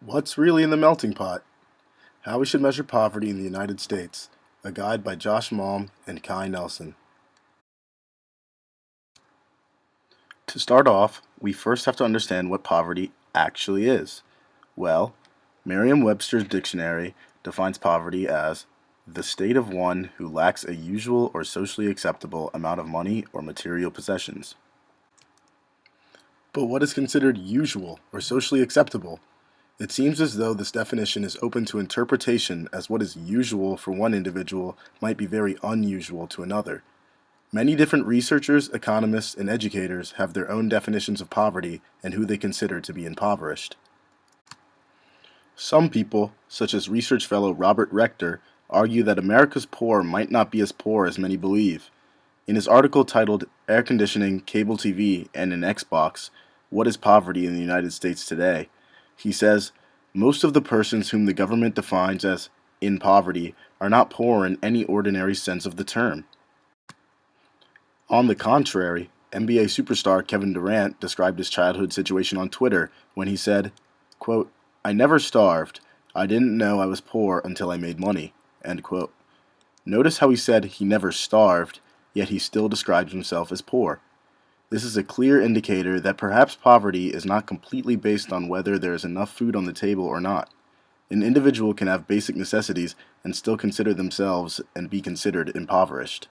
What's really in the melting pot? How we should measure poverty in the United States. A guide by Josh Malm and Kai Nelson. To start off, we first have to understand what poverty actually is. Well, Merriam-Webster's dictionary defines poverty as the state of one who lacks a usual or socially acceptable amount of money or material possessions. But what is considered usual or socially acceptable? It seems as though this definition is open to interpretation, as what is usual for one individual might be very unusual to another. Many different researchers, economists, and educators have their own definitions of poverty and who they consider to be impoverished. Some people, such as research fellow Robert Rector, argue that America's poor might not be as poor as many believe. In his article titled Air Conditioning, Cable TV, and an Xbox, What is Poverty in the United States Today? He says, most of the persons whom the government defines as in poverty are not poor in any ordinary sense of the term. On the contrary, NBA superstar Kevin Durant described his childhood situation on Twitter when he said, quote, I never starved. I didn't know I was poor until I made money. End quote. Notice how he said he never starved, yet he still describes himself as poor. This is a clear indicator that perhaps poverty is not completely based on whether there is enough food on the table or not. An individual can have basic necessities and still consider themselves and be considered impoverished.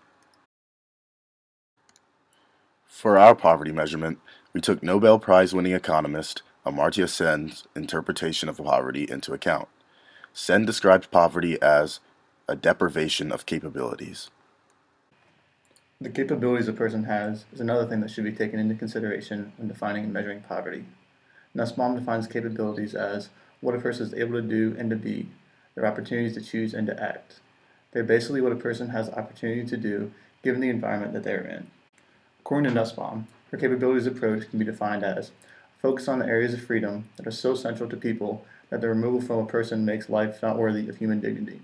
For our poverty measurement, we took Nobel Prize winning economist Amartya Sen's interpretation of poverty into account. Sen describes poverty as a deprivation of capabilities. The capabilities a person has is another thing that should be taken into consideration when defining and measuring poverty. Nussbaum defines capabilities as what a person is able to do and to be, their opportunities to choose and to act. They're basically what a person has the opportunity to do given the environment that they're in. According to Nussbaum, her capabilities approach can be defined as focus on the areas of freedom that are so central to people that their removal from a person makes life not worthy of human dignity.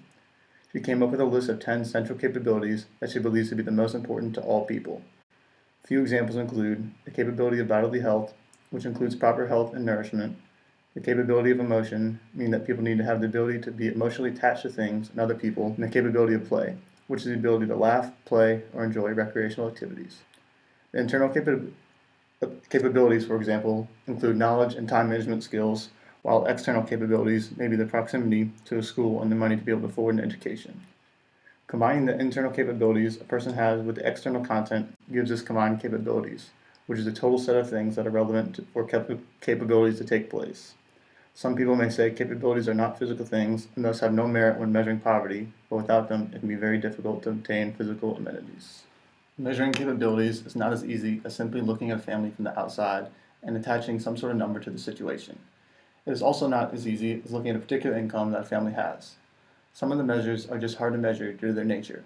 She came up with a list of 10 central capabilities that she believes to be the most important to all people. A few examples include the capability of bodily health, which includes proper health and nourishment, the capability of emotion, meaning that people need to have the ability to be emotionally attached to things and other people, and the capability of play, which is the ability to laugh, play, or enjoy recreational activities. The internal capabilities, for example, include knowledge and time management skills, while external capabilities may be the proximity to a school and the money to be able to afford an education. Combining the internal capabilities a person has with the external content gives us combined capabilities, which is a total set of things that are relevant for capabilities to take place. Some people may say capabilities are not physical things and thus have no merit when measuring poverty, but without them it can be very difficult to obtain physical amenities. Measuring capabilities is not as easy as simply looking at a family from the outside and attaching some sort of number to the situation. It is also not as easy as looking at a particular income that a family has. Some of the measures are just hard to measure due to their nature.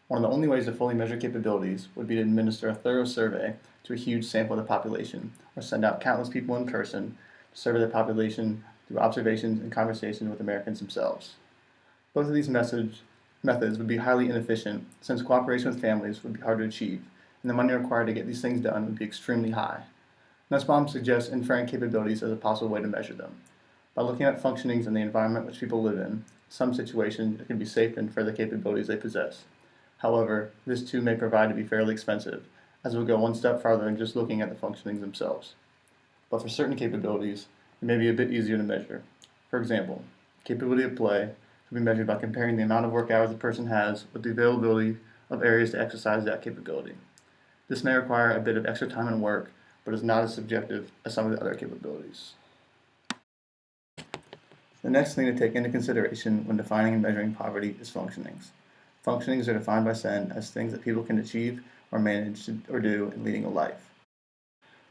One of the only ways to fully measure capabilities would be to administer a thorough survey to a huge sample of the population, or send out countless people in person to survey the population through observations and conversations with Americans themselves. Both of these methods would be highly inefficient, since cooperation with families would be hard to achieve, and the money required to get these things done would be extremely high. Nussbaum suggests inferring capabilities as a possible way to measure them. By looking at functionings in the environment which people live in some situations it can be safe to infer the capabilities they possess. However, this too may provide to be fairly expensive, as it will go one step farther than just looking at the functionings themselves. But for certain capabilities, it may be a bit easier to measure. For example, capability of play can be measured by comparing the amount of work hours a person has with the availability of areas to exercise that capability. This may require a bit of extra time and work, but is not as subjective as some of the other capabilities. The next thing to take into consideration when defining and measuring poverty is functionings. Functionings are defined by Sen as things that people can achieve or manage or do in leading a life.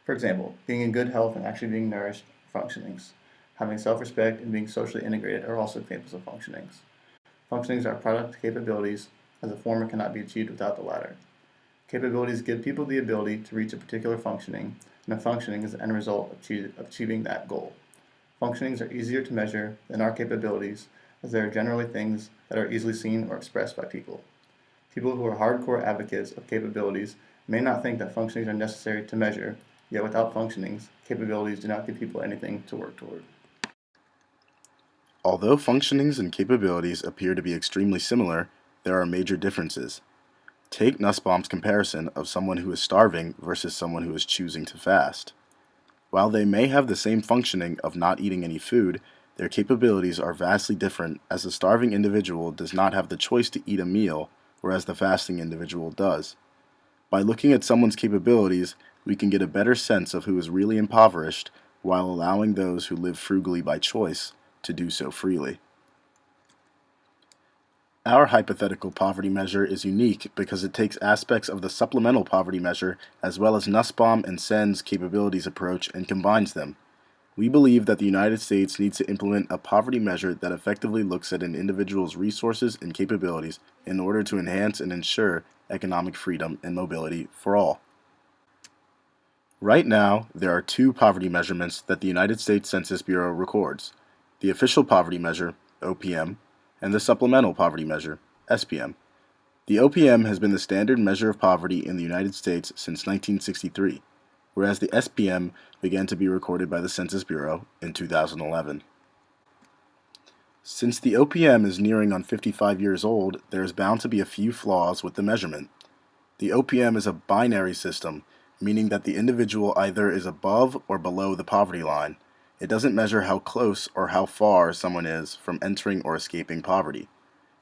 For example, being in good health and actually being nourished are functionings. Having self-respect and being socially integrated are also examples of functionings. Functionings are product of capabilities, as the former cannot be achieved without the latter. Capabilities give people the ability to reach a particular functioning, and a functioning is the end result of achieving that goal. Functionings are easier to measure than our capabilities, as they are generally things that are easily seen or expressed by people. People who are hardcore advocates of capabilities may not think that functionings are necessary to measure, yet without functionings, capabilities do not give people anything to work toward. Although functionings and capabilities appear to be extremely similar, there are major differences. Take Nussbaum's comparison of someone who is starving versus someone who is choosing to fast. While they may have the same functioning of not eating any food, their capabilities are vastly different, as the starving individual does not have the choice to eat a meal, whereas the fasting individual does. By looking at someone's capabilities, we can get a better sense of who is really impoverished, while allowing those who live frugally by choice to do so freely. Our hypothetical poverty measure is unique because it takes aspects of the supplemental poverty measure as well as Nussbaum and Sen's capabilities approach and combines them. We believe that the United States needs to implement a poverty measure that effectively looks at an individual's resources and capabilities in order to enhance and ensure economic freedom and mobility for all. Right now, there are two poverty measurements that the United States Census Bureau records: the official poverty measure, OPM, and the supplemental poverty measure, SPM. The OPM has been the standard measure of poverty in the United States since 1963, whereas the SPM began to be recorded by the Census Bureau in 2011. Since the OPM is nearing on 55 years old, there is bound to be a few flaws with the measurement. The OPM is a binary system, meaning that the individual either is above or below the poverty line. It doesn't measure how close or how far someone is from entering or escaping poverty.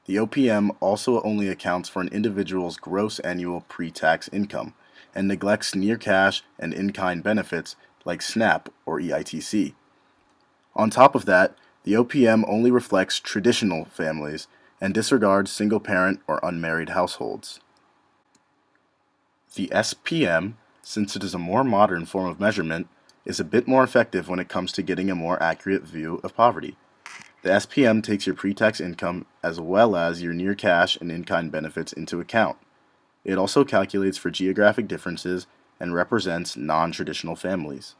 The OPM also only accounts for an individual's gross annual pre-tax income and neglects near cash and in-kind benefits like SNAP or EITC. On top of that, the OPM only reflects traditional families and disregards single-parent or unmarried households. The SPM, since it is a more modern form of measurement, is a bit more effective when it comes to getting a more accurate view of poverty. The SPM takes your pre-tax income as well as your near cash and in-kind benefits into account. It also calculates for geographic differences and represents non-traditional families.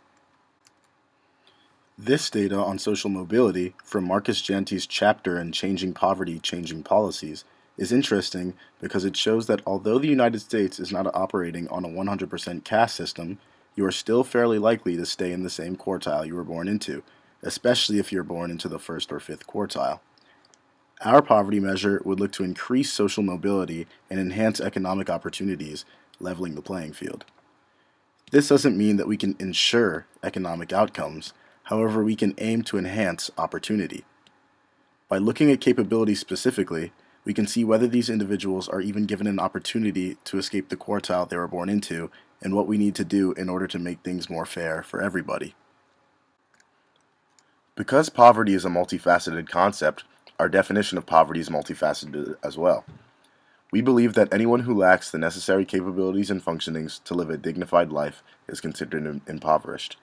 This data on social mobility from Marcus Janti's chapter in Changing Poverty, Changing Policies is interesting because it shows that although the United States is not operating on a 100% caste system, you are still fairly likely to stay in the same quartile you were born into, especially if you're born into the first or fifth quartile. Our poverty measure would look to increase social mobility and enhance economic opportunities, leveling the playing field. This doesn't mean that we can ensure economic outcomes. However, we can aim to enhance opportunity. By looking at capability specifically, we can see whether these individuals are even given an opportunity to escape the quartile they were born into and what we need to do in order to make things more fair for everybody. Because poverty is a multifaceted concept, our definition of poverty is multifaceted as well. We believe that anyone who lacks the necessary capabilities and functionings to live a dignified life is considered impoverished.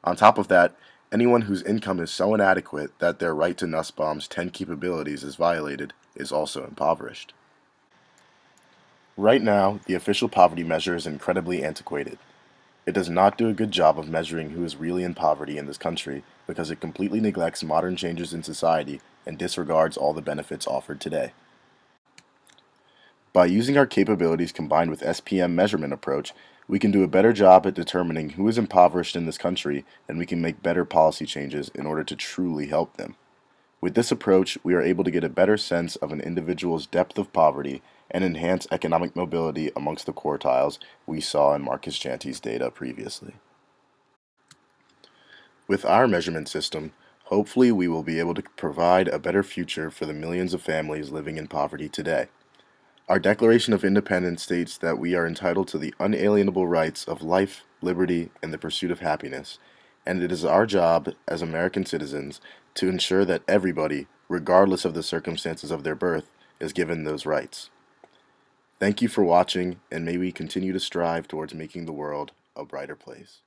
On top of that, anyone whose income is so inadequate that their right to Nussbaum's 10 capabilities is violated is also impoverished. Right now, the official poverty measure is incredibly antiquated. It does not do a good job of measuring who is really in poverty in this country because it completely neglects modern changes in society and disregards all the benefits offered today. By using our capabilities combined with SPM measurement approach, we can do a better job at determining who is impoverished in this country, and we can make better policy changes in order to truly help them. With this approach, we are able to get a better sense of an individual's depth of poverty and enhance economic mobility amongst the quartiles we saw in Marcus Janti's data previously. With our measurement system, hopefully we will be able to provide a better future for the millions of families living in poverty today. Our Declaration of Independence states that we are entitled to the unalienable rights of life, liberty, and the pursuit of happiness, and it is our job as American citizens to ensure that everybody, regardless of the circumstances of their birth, is given those rights. Thank you for watching, and may we continue to strive towards making the world a brighter place.